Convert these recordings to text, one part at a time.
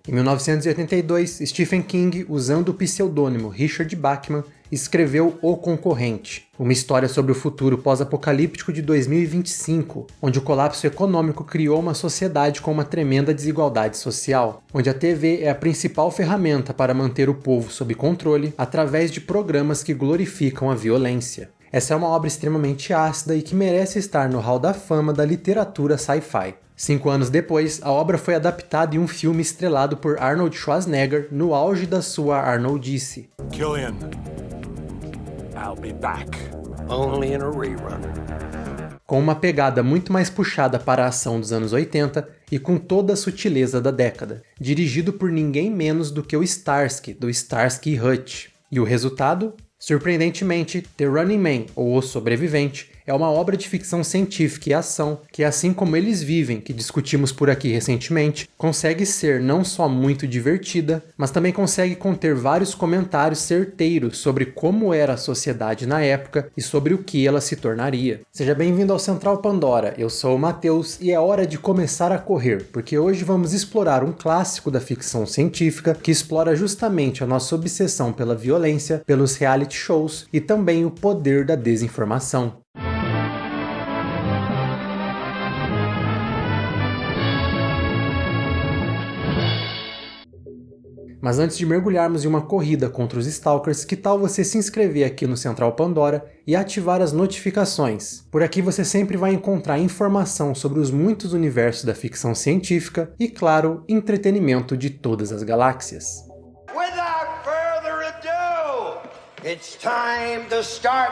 Em 1982, Stephen King, usando o pseudônimo Richard Bachman, escreveu O Concorrente, uma história sobre o futuro pós-apocalíptico de 2025, onde o colapso econômico criou uma sociedade com uma tremenda desigualdade social, onde a TV é a principal ferramenta para manter o povo sob controle através de programas que glorificam a violência. Essa é uma obra extremamente ácida e que merece estar no hall da fama da literatura sci-fi. 5 anos depois, a obra foi adaptada em um filme estrelado por Arnold Schwarzenegger no auge da sua Arnoldice. Killian, I'll be back. Only in a rerun. Com uma pegada muito mais puxada para a ação dos anos 80 e com toda a sutileza da década, dirigido por ninguém menos do que o Starsky, do Starsky e Hutch. E o resultado? Surpreendentemente, The Running Man, ou O Sobrevivente, é uma obra de ficção científica e ação que, assim como Eles Vivem, que discutimos por aqui recentemente, consegue ser não só muito divertida, mas também consegue conter vários comentários certeiros sobre como era a sociedade na época e sobre o que ela se tornaria. Seja bem-vindo ao Central Pandora, eu sou o Matheus e é hora de começar a correr, porque hoje vamos explorar um clássico da ficção científica que explora justamente a nossa obsessão pela violência, pelos reality shows e também o poder da desinformação. Mas antes de mergulharmos em uma corrida contra os Stalkers, que tal você se inscrever aqui no Central Pandora e ativar as notificações? Por aqui você sempre vai encontrar informação sobre os muitos universos da ficção científica e, claro, entretenimento de todas as galáxias. Without further ado, it's time to start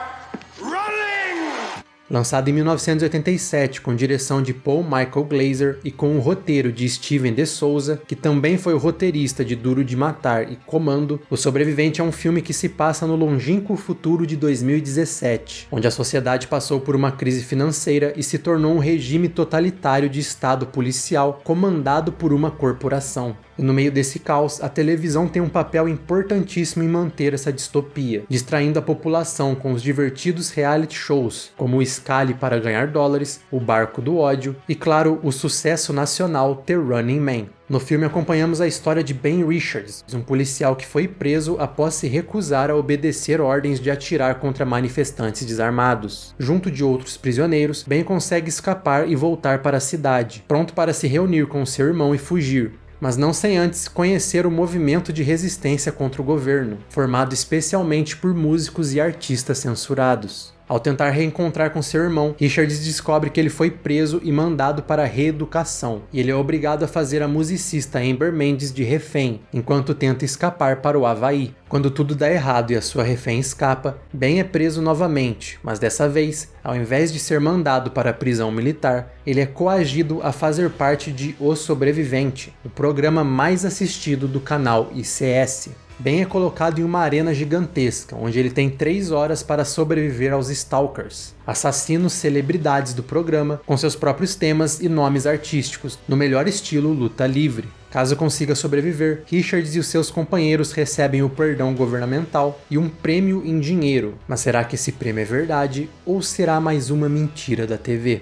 running! Lançado em 1987 com direção de Paul Michael Glaser e com o roteiro de Steven de Souza, que também foi o roteirista de Duro de Matar e Comando, O Sobrevivente é um filme que se passa no longínquo futuro de 2017, onde a sociedade passou por uma crise financeira e se tornou um regime totalitário de estado policial comandado por uma corporação. E no meio desse caos, a televisão tem um papel importantíssimo em manter essa distopia, distraindo a população com os divertidos reality shows, como o Scally para ganhar dólares, o Barco do Ódio e, claro, o sucesso nacional The Running Man. No filme acompanhamos a história de Ben Richards, um policial que foi preso após se recusar a obedecer ordens de atirar contra manifestantes desarmados. Junto de outros prisioneiros, Ben consegue escapar e voltar para a cidade, pronto para se reunir com seu irmão e fugir, mas não sem antes conhecer o movimento de resistência contra o governo, formado especialmente por músicos e artistas censurados. Ao tentar reencontrar com seu irmão, Richards descobre que ele foi preso e mandado para a reeducação, e ele é obrigado a fazer a musicista Amber Mendes de refém, enquanto tenta escapar para o Havaí. Quando tudo dá errado e a sua refém escapa, Ben é preso novamente, mas dessa vez, ao invés de ser mandado para a prisão militar, ele é coagido a fazer parte de O Sobrevivente, o programa mais assistido do canal ICS. Ben é colocado em uma arena gigantesca, onde ele tem 3 horas para sobreviver aos Stalkers, assassinos celebridades do programa, com seus próprios temas e nomes artísticos, no melhor estilo luta livre. Caso consiga sobreviver, Richards e os seus companheiros recebem o perdão governamental e um prêmio em dinheiro. Mas será que esse prêmio é verdade ou será mais uma mentira da TV?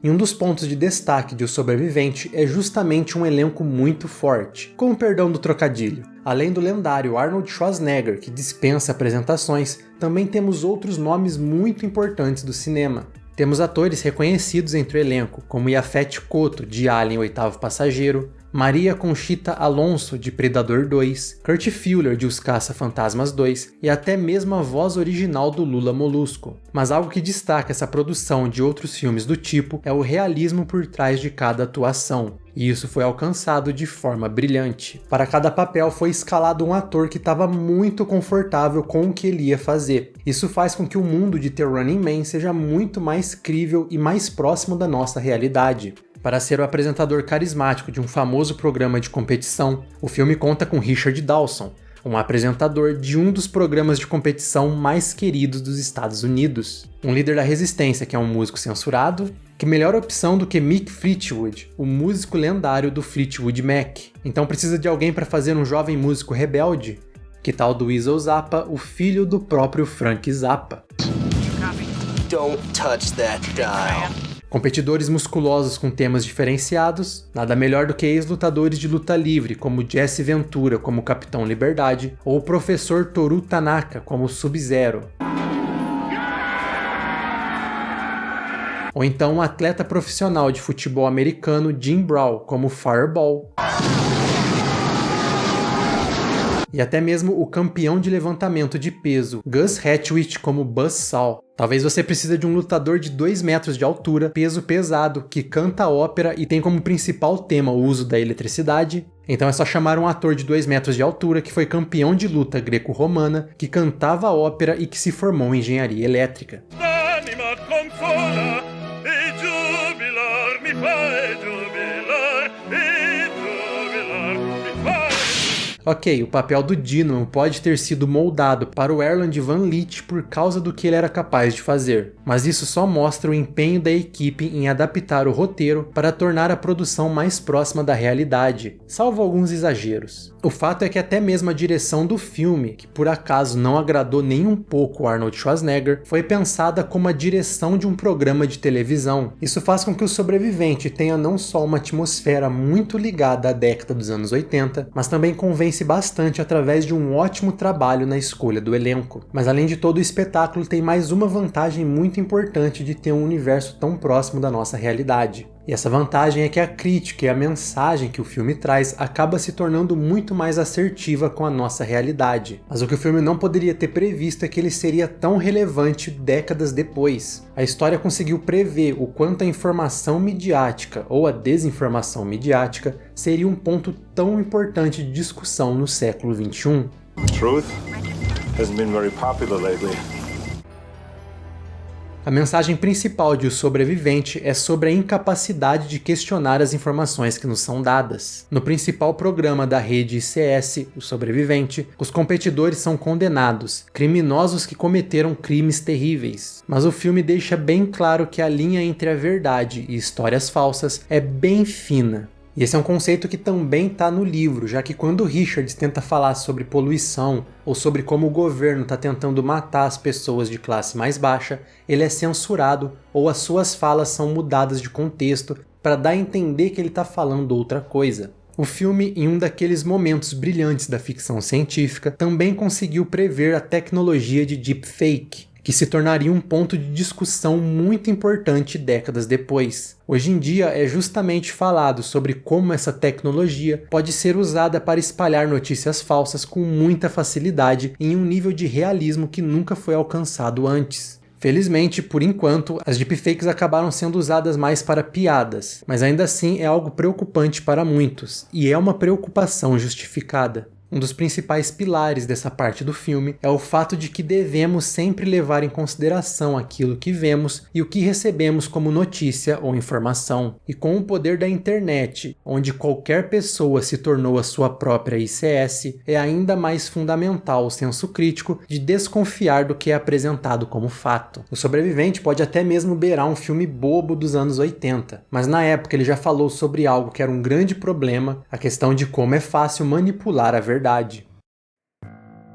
E um dos pontos de destaque de O Sobrevivente é justamente um elenco muito forte, com o perdão do trocadilho. Além do lendário Arnold Schwarzenegger, que dispensa apresentações, também temos outros nomes muito importantes do cinema. Temos atores reconhecidos entre o elenco, como Yaphet Kotto, de Alien, Oitavo Passageiro, Maria Conchita Alonso, de Predador 2, Kurt Fuller, de Os Caça-Fantasmas 2 e até mesmo a voz original do Lula Molusco. Mas algo que destaca essa produção de outros filmes do tipo é o realismo por trás de cada atuação. E isso foi alcançado de forma brilhante. Para cada papel foi escalado um ator que estava muito confortável com o que ele ia fazer. Isso faz com que o mundo de The Running Man seja muito mais crível e mais próximo da nossa realidade. Para ser o apresentador carismático de um famoso programa de competição, o filme conta com Richard Dawson, um apresentador de um dos programas de competição mais queridos dos Estados Unidos. Um líder da resistência que é um músico censurado, que melhor opção do que Mick Fleetwood, o músico lendário do Fleetwood Mac. Então precisa de alguém para fazer um jovem músico rebelde? Que tal do Weasel Zappa, o filho do próprio Frank Zappa? Don't touch that dial. Competidores musculosos com temas diferenciados, nada melhor do que ex-lutadores de luta livre, como Jesse Ventura como Capitão Liberdade, ou o Professor Toru Tanaka como Sub-Zero. Ou então um atleta profissional de futebol americano Jim Brown como Fireball. E até mesmo o campeão de levantamento de peso Gus Hatchwich como Buzzsaw. Talvez você precise de um lutador de 2 metros de altura, peso pesado, que canta ópera e tem como principal tema o uso da eletricidade. Então é só chamar um ator de 2 metros de altura que foi campeão de luta greco-romana, que cantava ópera e que se formou em engenharia elétrica. Ok, o papel do Dino pode ter sido moldado para o Erland Van Leet por causa do que ele era capaz de fazer, mas isso só mostra o empenho da equipe em adaptar o roteiro para tornar a produção mais próxima da realidade, salvo alguns exageros. O fato é que até mesmo a direção do filme, que por acaso não agradou nem um pouco o Arnold Schwarzenegger, foi pensada como a direção de um programa de televisão. Isso faz com que O Sobrevivente tenha não só uma atmosfera muito ligada à década dos anos 80, mas também convence bastante através de um ótimo trabalho na escolha do elenco. Mas além de todo, o espetáculo tem mais uma vantagem muito importante de ter um universo tão próximo da nossa realidade. E essa vantagem é que a crítica e a mensagem que o filme traz acaba se tornando muito mais assertiva com a nossa realidade. Mas o que o filme não poderia ter previsto é que ele seria tão relevante décadas depois. A história conseguiu prever o quanto a informação midiática ou a desinformação midiática seria um ponto tão importante de discussão no século XXI. Truth hasn't been very popular lately. A mensagem principal de O Sobrevivente é sobre a incapacidade de questionar as informações que nos são dadas. No principal programa da rede ICS, O Sobrevivente, os competidores são condenados, criminosos que cometeram crimes terríveis. Mas o filme deixa bem claro que a linha entre a verdade e histórias falsas é bem fina. E esse é um conceito que também está no livro, já que quando Richards tenta falar sobre poluição ou sobre como o governo está tentando matar as pessoas de classe mais baixa, ele é censurado ou as suas falas são mudadas de contexto para dar a entender que ele está falando outra coisa. O filme, em um daqueles momentos brilhantes da ficção científica, também conseguiu prever a tecnologia de deepfake, que se tornaria um ponto de discussão muito importante décadas depois. Hoje em dia é justamente falado sobre como essa tecnologia pode ser usada para espalhar notícias falsas com muita facilidade em um nível de realismo que nunca foi alcançado antes. Felizmente, por enquanto, as deepfakes acabaram sendo usadas mais para piadas, mas ainda assim é algo preocupante para muitos, e é uma preocupação justificada. Um dos principais pilares dessa parte do filme é o fato de que devemos sempre levar em consideração aquilo que vemos e o que recebemos como notícia ou informação. E com o poder da internet, onde qualquer pessoa se tornou a sua própria ICS, é ainda mais fundamental o senso crítico de desconfiar do que é apresentado como fato. O Sobrevivente pode até mesmo beirar um filme bobo dos anos 80, mas na época ele já falou sobre algo que era um grande problema, a questão de como é fácil manipular a verdade.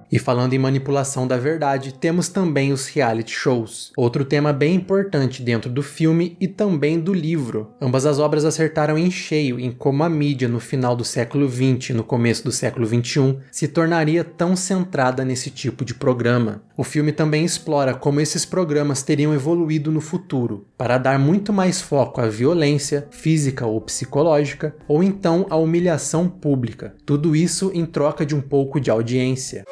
E falando em manipulação da verdade, temos também os reality shows, outro tema bem importante dentro do filme e também do livro. Ambas as obras acertaram em cheio em como a mídia no final do século XX e no começo do século XXI se tornaria tão centrada nesse tipo de programa. O filme também explora como esses programas teriam evoluído no futuro, para dar muito mais foco à violência, física ou psicológica, ou então à humilhação pública. Tudo isso em troca de um pouco de audiência.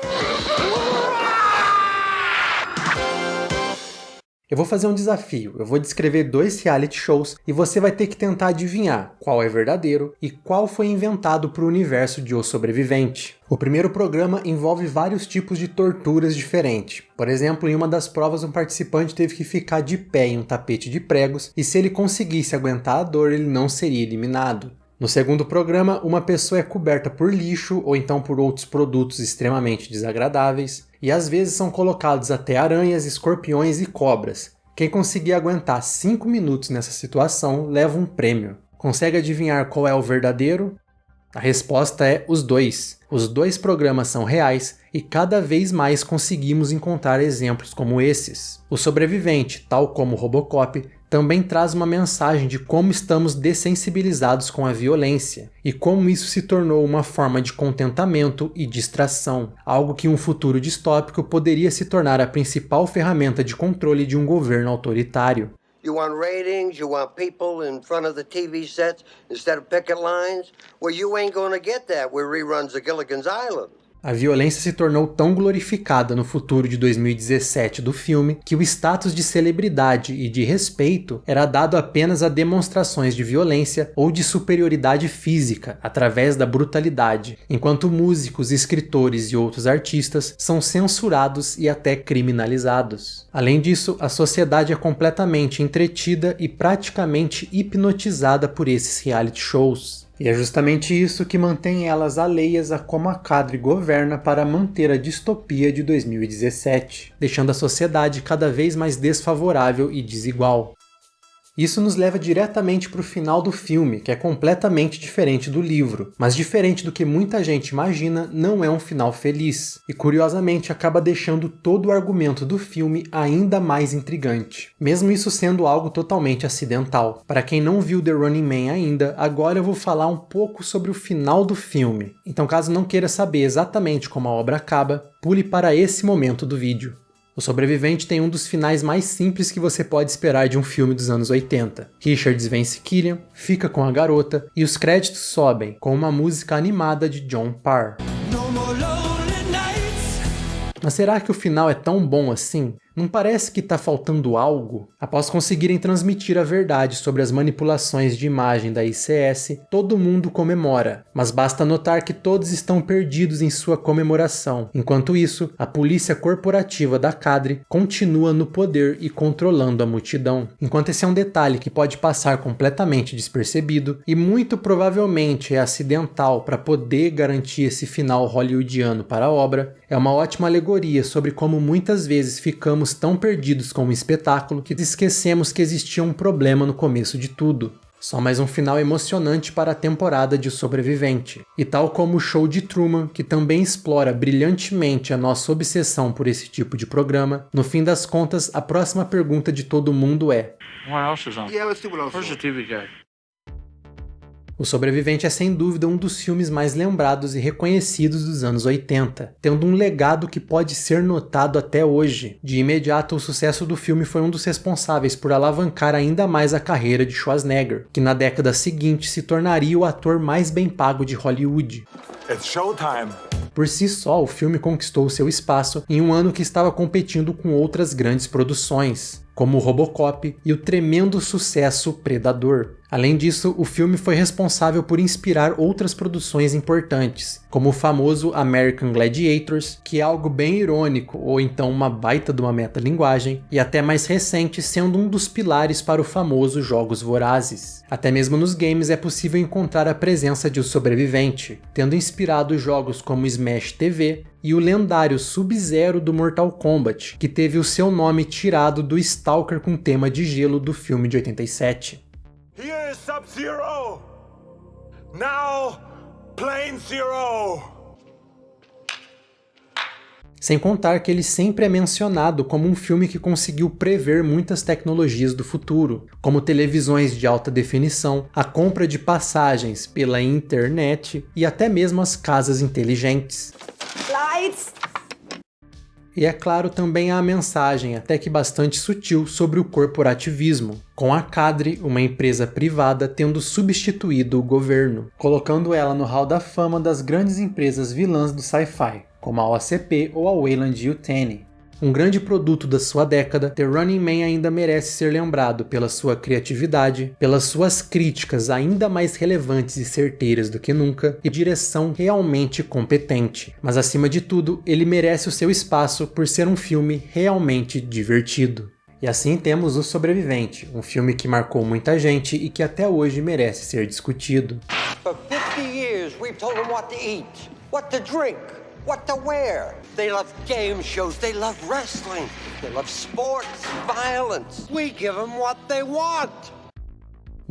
Eu vou fazer um desafio, eu vou descrever 2 reality shows e você vai ter que tentar adivinhar qual é verdadeiro e qual foi inventado para o universo de O Sobrevivente. O primeiro programa envolve vários tipos de torturas diferentes. Por exemplo, em uma das provas um participante teve que ficar de pé em um tapete de pregos e se ele conseguisse aguentar a dor ele não seria eliminado. No segundo programa, uma pessoa é coberta por lixo ou então por outros produtos extremamente desagradáveis, e às vezes são colocados até aranhas, escorpiões e cobras. Quem conseguir aguentar 5 minutos nessa situação leva um prêmio. Consegue adivinhar qual é o verdadeiro? A resposta é os 2. Os 2 programas são reais e cada vez mais conseguimos encontrar exemplos como esses. O Sobrevivente, tal como o Robocop, também traz uma mensagem de como estamos dessensibilizados com a violência e como isso se tornou uma forma de contentamento e distração, algo que em um futuro distópico poderia se tornar a principal ferramenta de controle de um governo autoritário. You want ratings, you want people in front of the TV sets instead of picket lines? Well, you ain't gonna get that with reruns of Gilligan's Island. A violência se tornou tão glorificada no futuro de 2017 do filme que o status de celebridade e de respeito era dado apenas a demonstrações de violência ou de superioridade física através da brutalidade, enquanto músicos, escritores e outros artistas são censurados e até criminalizados. Além disso, a sociedade é completamente entretida e praticamente hipnotizada por esses reality shows. E é justamente isso que mantém elas alheias a como a Kadri governa para manter a distopia de 2017, deixando a sociedade cada vez mais desfavorável e desigual. Isso nos leva diretamente para o final do filme, que é completamente diferente do livro, mas diferente do que muita gente imagina, não é um final feliz, e curiosamente acaba deixando todo o argumento do filme ainda mais intrigante, mesmo isso sendo algo totalmente acidental. Para quem não viu The Running Man ainda, agora eu vou falar um pouco sobre o final do filme, então caso não queira saber exatamente como a obra acaba, pule para esse momento do vídeo. O Sobrevivente tem um dos finais mais simples que você pode esperar de um filme dos anos 80. Richards vence Killian, fica com a garota e os créditos sobem com uma música animada de John Parr. Mas será que o final é tão bom assim? Não parece que tá faltando algo? Após conseguirem transmitir a verdade sobre as manipulações de imagem da ICS, todo mundo comemora, mas basta notar que todos estão perdidos em sua comemoração. Enquanto isso, a polícia corporativa da Kadri continua no poder e controlando a multidão. Enquanto esse é um detalhe que pode passar completamente despercebido e muito provavelmente é acidental para poder garantir esse final hollywoodiano para a obra, é uma ótima alegoria sobre como muitas vezes ficamos tão perdidos com o espetáculo que esquecemos que existia um problema no começo de tudo. Só mais um final emocionante para a temporada de O Sobrevivente. E tal como o Show de Truman, que também explora brilhantemente a nossa obsessão por esse tipo de programa, no fim das contas, a próxima pergunta de todo mundo é: What else is on? Yeah, let's see what else. Where's the TV guy? O Sobrevivente é sem dúvida um dos filmes mais lembrados e reconhecidos dos anos 80, tendo um legado que pode ser notado até hoje. De imediato, o sucesso do filme foi um dos responsáveis por alavancar ainda mais a carreira de Schwarzenegger, que na década seguinte se tornaria o ator mais bem pago de Hollywood. It's showtime. Por si só, o filme conquistou seu espaço em um ano que estava competindo com outras grandes produções, como Robocop e o tremendo sucesso Predador. Além disso, o filme foi responsável por inspirar outras produções importantes, como o famoso American Gladiators, que é algo bem irônico, ou então uma baita de uma metalinguagem, e até mais recente sendo um dos pilares para o famoso Jogos Vorazes. Até mesmo nos games é possível encontrar a presença de O Sobrevivente, tendo inspirado jogos como Smash TV e o lendário Sub-Zero do Mortal Kombat, que teve o seu nome tirado do Stalker com tema de gelo do filme de 87. Here's Sub-Zero. Now, Plane Zero. Sem contar que ele sempre é mencionado como um filme que conseguiu prever muitas tecnologias do futuro, como televisões de alta definição, a compra de passagens pela internet e até mesmo as casas inteligentes. Lights. E é claro também a mensagem, até que bastante sutil, sobre o corporativismo, com a Kadri, uma empresa privada, tendo substituído o governo, colocando ela no hall da fama das grandes empresas vilãs do sci-fi, como a OCP ou a Weyland-Yutani. Um grande produto da sua década, The Running Man ainda merece ser lembrado pela sua criatividade, pelas suas críticas ainda mais relevantes e certeiras do que nunca, e direção realmente competente. Mas acima de tudo, ele merece o seu espaço por ser um filme realmente divertido. E assim temos O Sobrevivente, um filme que marcou muita gente e que até hoje merece ser discutido. For 50 years, we've told them what to eat, what to drink, what to wear. They love game shows, they love wrestling, they love sports, violence. We give them what they want.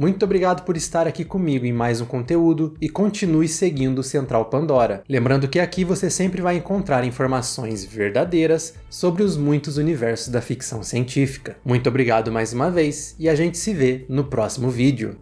Muito obrigado por estar aqui comigo em mais um conteúdo e continue seguindo o Central Pandora. Lembrando que aqui você sempre vai encontrar informações verdadeiras sobre os muitos universos da ficção científica. Muito obrigado mais uma vez e a gente se vê no próximo vídeo.